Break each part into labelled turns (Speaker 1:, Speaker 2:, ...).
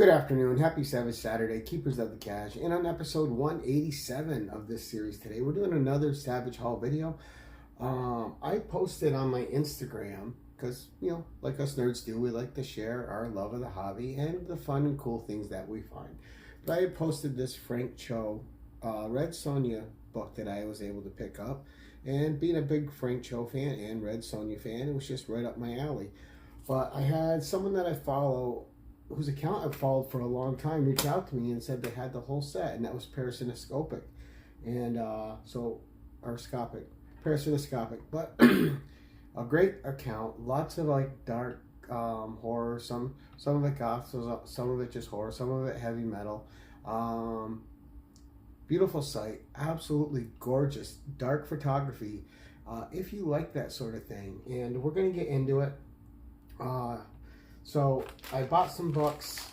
Speaker 1: Good afternoon. Happy Savage Saturday, Keepers of the Cash. And on episode 187 of this series today, we're doing another Savage Haul video. I posted on my Instagram because, like us nerds do, we like to share our love of the hobby and the fun and cool things that we find. But I posted this Frank Cho Red Sonja book that I was able to pick up. And being a big Frank Cho fan and Red Sonja fan, it was just right up my alley. But I had someone that I follow, whose account I've followed for a long time, reached out to me and said they had the whole set, and that was Paracinema Scopic, and Paracinema Scopic, but a great account, lots of like dark horror, some of it goth, some of it just horror, some of it heavy metal. Beautiful site, absolutely gorgeous, dark photography. If you like that sort of thing, and we're gonna get into it. So I bought some books.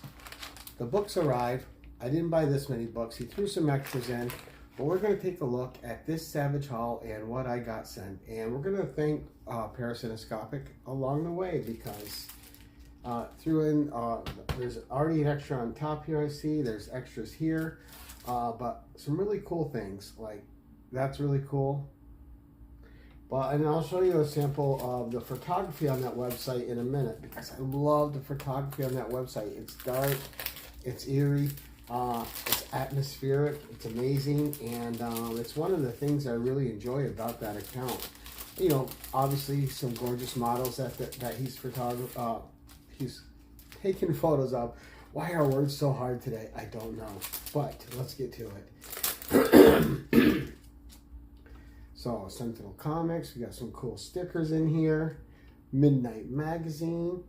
Speaker 1: The books arrived. I didn't buy this many books. He threw some extras in, but we're going to take a look at this Savage Haul and what I got sent. And we're going to thank Paracinema Scopic along the way, because there's already an extra on top here. I see there's extras here, but some really cool things. Like, that's really cool. And I'll show you a sample of the photography on that website in a minute, because I love the photography on that website. It's dark, it's eerie, it's atmospheric, it's amazing, and it's one of the things I really enjoy about that account. Obviously some gorgeous models that he's taking photos of. Why are words so hard today? I don't know, but let's get to it. So, Sentinel Comics, we got some cool stickers in here. Midnight Magazine.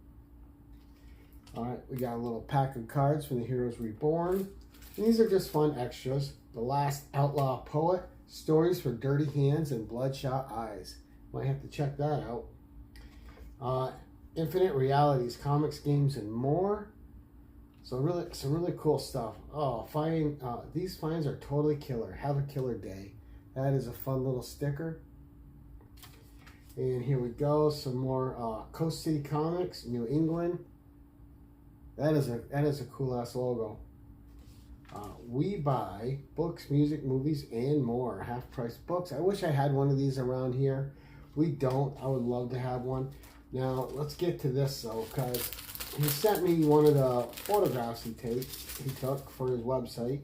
Speaker 1: Alright, we got a little pack of cards from the Heroes Reborn. And these are just fun extras. The Last Outlaw Poet, Stories for Dirty Hands and Bloodshot Eyes. Might have to check that out. Infinite Realities, Comics, Games, and More. So some really cool stuff. Oh, these finds are totally killer. Have a killer day. That is a fun little sticker. And here we go, some more Coast City Comics, New England. That is a cool ass logo. We buy books, music, movies, and more. Half price books. I wish I had one of these around here. We don't. I would love to have one. Now let's get to this though, because he sent me one of the photographs he took for his website.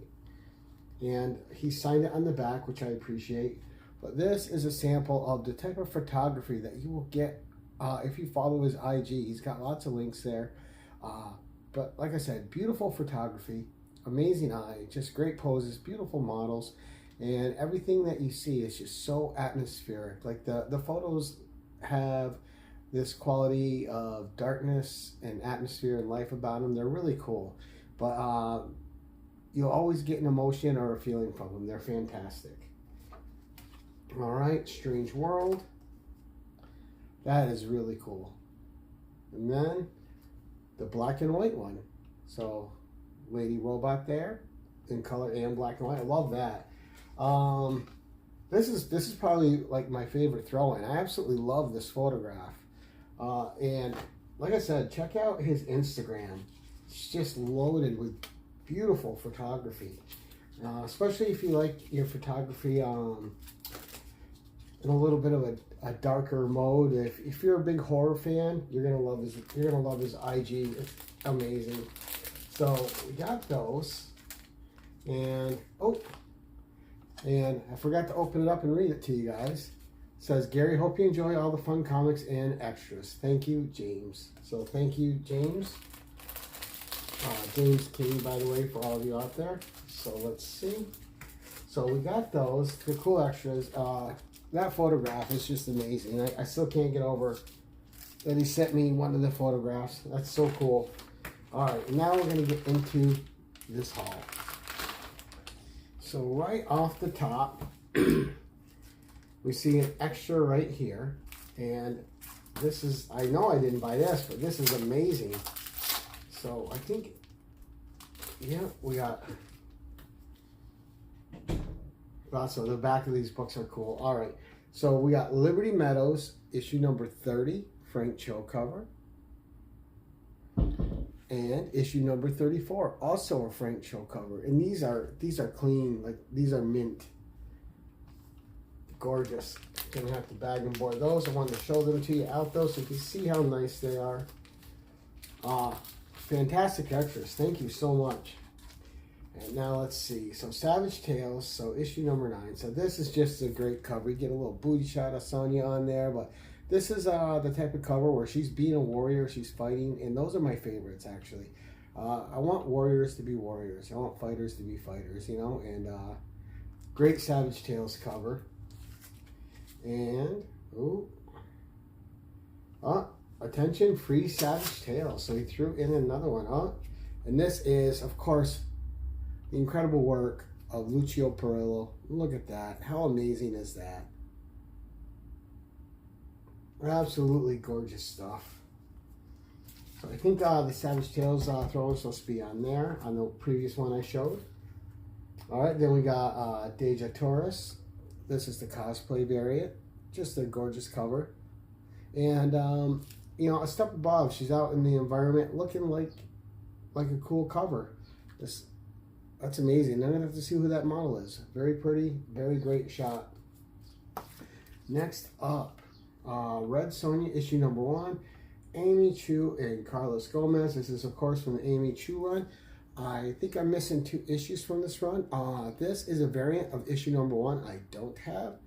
Speaker 1: And he signed it on the back, which I appreciate. But this is a sample of the type of photography that you will get if you follow his IG. He's got lots of links there. But like I said, beautiful photography, amazing eye, just great poses, beautiful models. And everything that you see is just so atmospheric. Like the photos have this quality of darkness and atmosphere and life about them. They're really cool. But you'll always get an emotion or a feeling from them. They're fantastic. All right, Strange World. That is really cool. And then the black and white one. So Lady Robot there in color and black and white. I love that. This is probably like my favorite throw-in. I absolutely love this photograph. And like I said, check out his Instagram. It's just loaded with beautiful photography, especially if you like your photography in a little bit of a darker mode. If you're a big horror fan, you're gonna love his IG. It's amazing. So we got those, and I forgot to open it up and read it to you guys. It says, Gary, hope you enjoy all the fun comics and extras. Thank you, James. So thank you, James. James King, by the way, for all of you out there. So let's see. So we got those, the cool extras. That photograph is just amazing. I still can't get over that he sent me one of the photographs. That's so cool. All right, now we're going to get into this haul. So right off the top, we see an extra right here. And this is, I know I didn't buy this, but this is amazing. So I think, yeah, we got, so the back of these books are cool. All right, so we got Liberty Meadows, issue number 30, Frank Cho cover. And issue number 34, also a Frank Cho cover. And these are clean, like these are mint. Gorgeous. Gonna have to bag and board those. I wanted to show them to you out though so you can see how nice they are. Fantastic extras. Thank you so much. And now let's see. So Savage Tales, so issue number 9. So this is just a great cover. You get a little booty shot of Sonya on there, but this is the type of cover where she's being a warrior, she's fighting, and those are my favorites actually. I want warriors to be warriors. I want fighters to be fighters, you know, and great Savage Tales cover. And, attention, free Savage Tales. So he threw in another one, and this is, of course, the incredible work of Lucio Perillo. Look at that. How amazing is that? Absolutely gorgeous stuff. So I think the Savage Tales throw is supposed to be on there, on the previous one I showed. All right, then we got Deja Torres. This is the cosplay variant. Just a gorgeous cover. And, you know, a step above, she's out in the environment looking like a cool cover. That's amazing. I'm going to have to see who that model is. Very pretty, very great shot. Next up, Red Sonja, issue number 1. Amy Chu and Carlos Gomez. This is, of course, from the Amy Chu run. I think I'm missing 2 issues from this run. This is a variant of issue number 1 I don't have.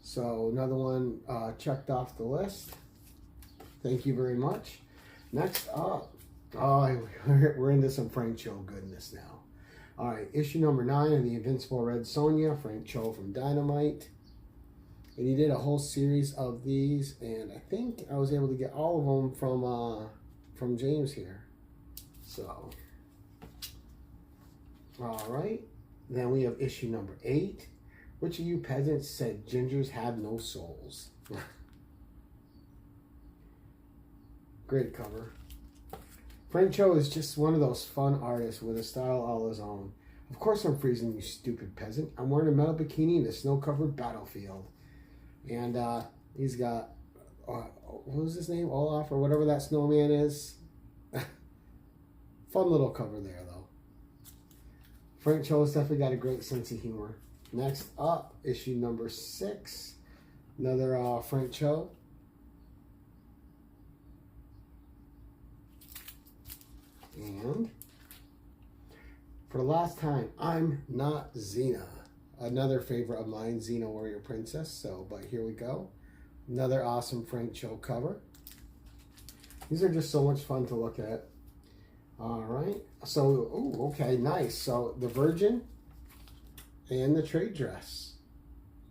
Speaker 1: So another one checked off the list. Thank you very much. Next up, we're into some Frank Cho goodness now. All right, issue number 9 of the Invincible Red Sonja, Frank Cho from Dynamite. And he did a whole series of these, and I think I was able to get all of them from James here. So, all right. Then we have issue number 8. Which of you peasants said gingers have no souls? Great cover. Frank Cho is just one of those fun artists with a style all his own. Of course I'm freezing, you stupid peasant. I'm wearing a metal bikini in a snow-covered battlefield. And he's got, what was his name? Olaf or whatever that snowman is. Fun little cover there, though. Frank Cho has definitely got a great sense of humor. Next up, issue number 6. Another Frank Cho. And for the last time, I'm not Xena. Another favorite of mine, Xena Warrior Princess. So, but here we go. Another awesome Frank Cho cover. These are just so much fun to look at. All right. So, okay, nice. So, the Virgin and the trade dress.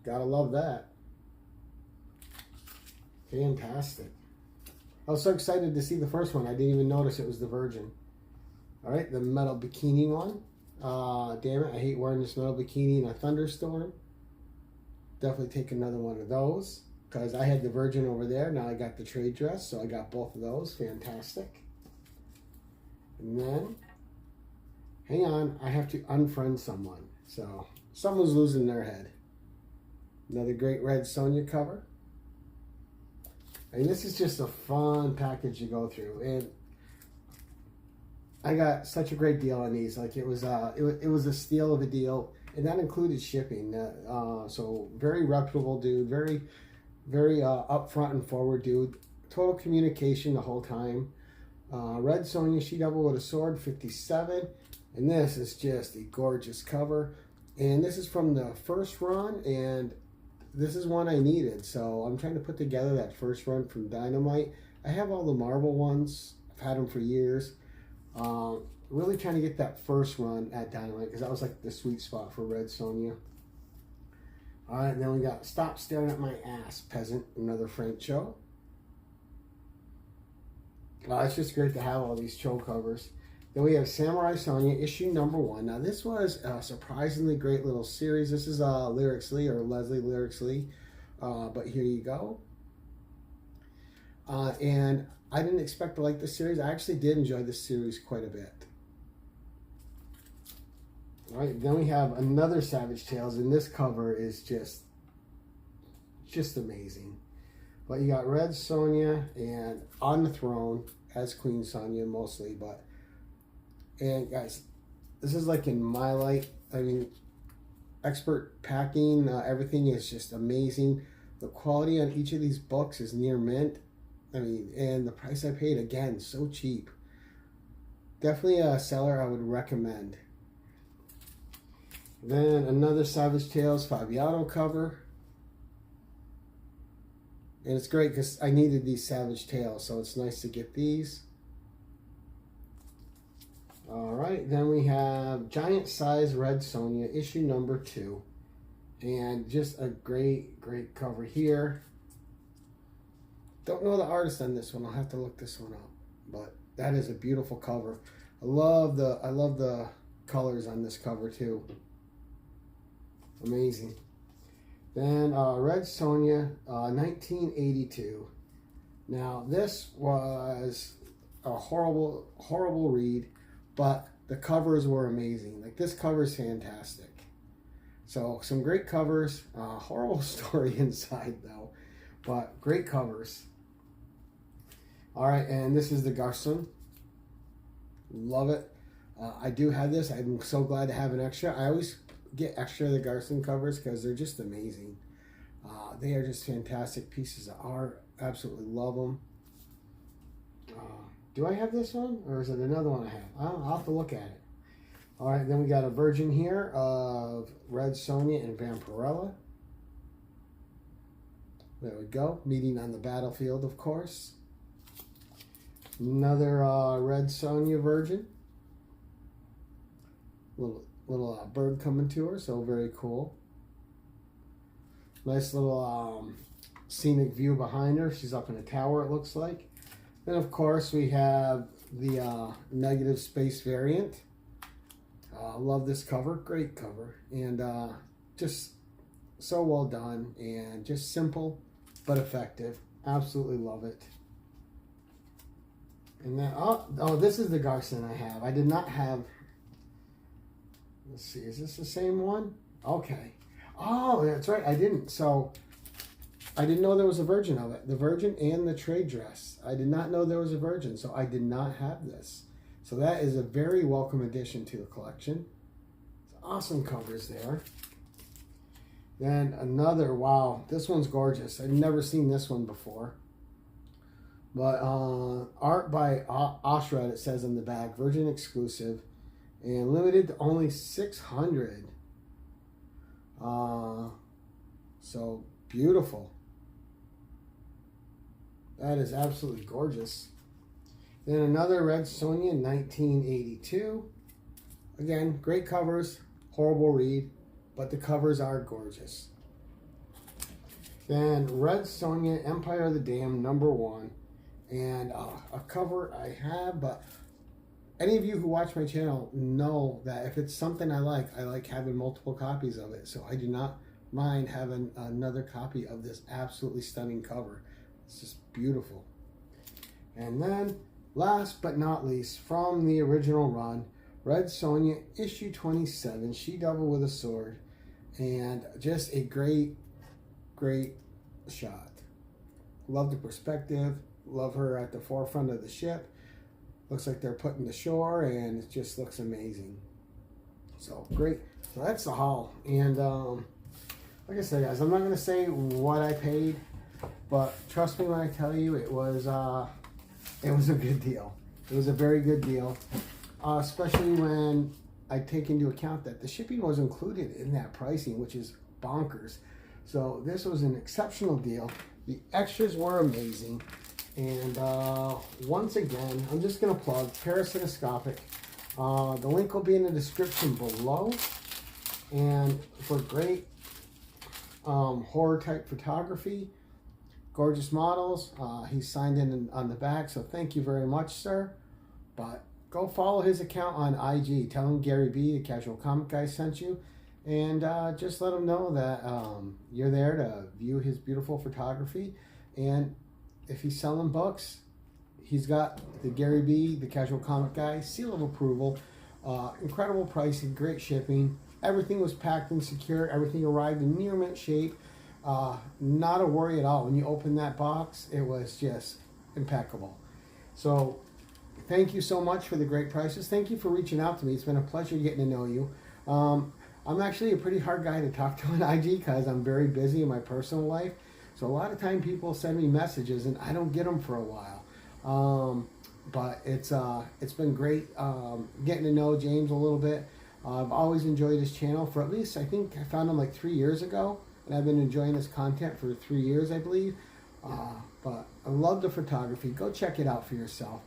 Speaker 1: Gotta love that. Fantastic. I was so excited to see the first one. I didn't even notice it was the Virgin. All right, the metal bikini one. Damn it, I hate wearing this metal bikini in a thunderstorm. Definitely take another one of those because I had the Virgin over there. Now I got the trade dress, so I got both of those. Fantastic. And then, hang on, I have to unfriend someone. So, someone's losing their head. Another great Red Sonja cover. And this is just a fun package to go through. And I got such a great deal on these. Like it was a steal of a deal, and that included shipping. So very reputable dude, very upfront and forward dude. Total communication the whole time. Red Sonja, She-Devil with a Sword, 57, and this is just a gorgeous cover. And this is from the first run, and this is one I needed. So I'm trying to put together that first run from Dynamite. I have all the Marvel ones. I've had them for years. Really trying to get that first run at Dynamite because that was like the sweet spot for Red Sonja. All right, and then we got Stop Staring at My Ass, Peasant, another Frank Cho. It's just great to have all these Cho covers. Then we have Samurai Sonja, issue number 1. Now this was a surprisingly great little series. This is Lyrics Lee or Leslie Lyrics Lee, but here you go. And I didn't expect to like this series. I actually did enjoy this series quite a bit. All right, then we have another Savage Tales, and this cover is just amazing. But you got Red Sonja and on the throne as Queen Sonja mostly, but And guys, this is like in my light. I mean, expert packing. Everything is just amazing. The quality on each of these books is near mint. I mean, and the price I paid, again, so cheap. Definitely a seller I would recommend. Then another Savage Tales Fabiano cover. And it's great because I needed these Savage Tales, so it's nice to get these. All right, then we have Giant Size Red Sonja, issue number 2. And just a great, great cover here. Don't know the artist on this one. I'll have to look this one up. But that is a beautiful cover. I love the colors on this cover too. Amazing. Then Red Sonja, 1982. Now this was a horrible read, but the covers were amazing. Like, this cover is fantastic. So some great covers. Horrible story inside though, but great covers. All right, and this is the Garson. Love it. I do have this. I'm so glad to have an extra. I always get extra of the Garson covers because they're just amazing. They are just fantastic pieces of art. Absolutely love them. Do I have this one, or is it another one I have? I'll have to look at it. All right, then we got a version here of Red Sonja and Vampirella. There we go. Meeting on the battlefield, of course. Another Red Sonja version. Little bird coming to her, so very cool. Nice little scenic view behind her. She's up in a tower, it looks like. And of course, we have the negative space variant. Love this cover. Great cover. And just so well done and just simple but effective. Absolutely love it. And then, oh, this is the Garson I have. I did not have, let's see, is this the same one? Okay. Oh, that's right, I didn't. So, I didn't know there was a version of it. The version and the trade dress. I did not know there was a version, so I did not have this. So that is a very welcome addition to the collection. Awesome covers there. Then another, wow, this one's gorgeous. I've never seen this one before. But art by Oshred, it says on the back, virgin exclusive, and limited to only 600. So beautiful. That is absolutely gorgeous. Then another Red Sonja, 1982. Again, great covers, horrible read, but the covers are gorgeous. Then Red Sonja, Empire of the Damned, number 1. And a cover I have, but any of you who watch my channel know that if it's something I like having multiple copies of it. So I do not mind having another copy of this absolutely stunning cover. It's just beautiful. And then, last but not least, from the original run, Red Sonja, issue 27, She-Devil with a Sword. And just a great, great shot. Love the perspective. Love her at the forefront of the ship. Looks like they're putting to shore, and it just looks amazing. So great. So that's the haul. And like I said, guys, I'm not going to say what I paid, but trust me when I tell you, it was a good deal. It was a very good deal, especially when I take into account that the shipping was included in that pricing, which is bonkers. So this was an exceptional deal. The extras were amazing. And once again, I'm just going to plug Paracinema Scopic. The link will be in the description below. And for great horror type photography, gorgeous models. He's signed in on the back, so thank you very much, sir. But go follow his account on IG. Tell him Gary B, the Casual Comic Guy, sent you. And just let him know that you're there to view his beautiful photography. And if he's selling books, he's got the Gary B, the Casual Comic Guy, seal of approval, incredible pricing, great shipping. Everything was packed and secure. Everything arrived in near mint shape. Not a worry at all. When you open that box, it was just impeccable. So thank you so much for the great prices. Thank you for reaching out to me. It's been a pleasure getting to know you. I'm actually a pretty hard guy to talk to on IG because I'm very busy in my personal life. So a lot of time people send me messages and I don't get them for a while. But it's been great getting to know James a little bit. I've always enjoyed his channel for at least, I think I found him like 3 years ago. And I've been enjoying his content for 3 years, I believe. But I love the photography. Go check it out for yourself.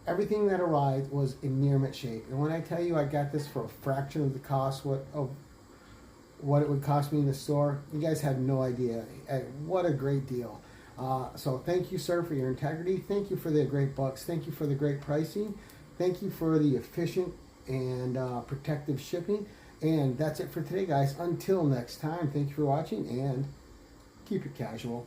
Speaker 1: Everything that arrived was in near mint shape. And when I tell you I got this for a fraction of the cost of what it would cost me in the store, you guys have no idea. What a great deal. So thank you, sir, for your integrity. Thank you for the great bucks. Thank you for the great pricing. Thank you for the efficient and protective shipping. And that's it for today, guys. Until next time, thank you for watching and keep it casual.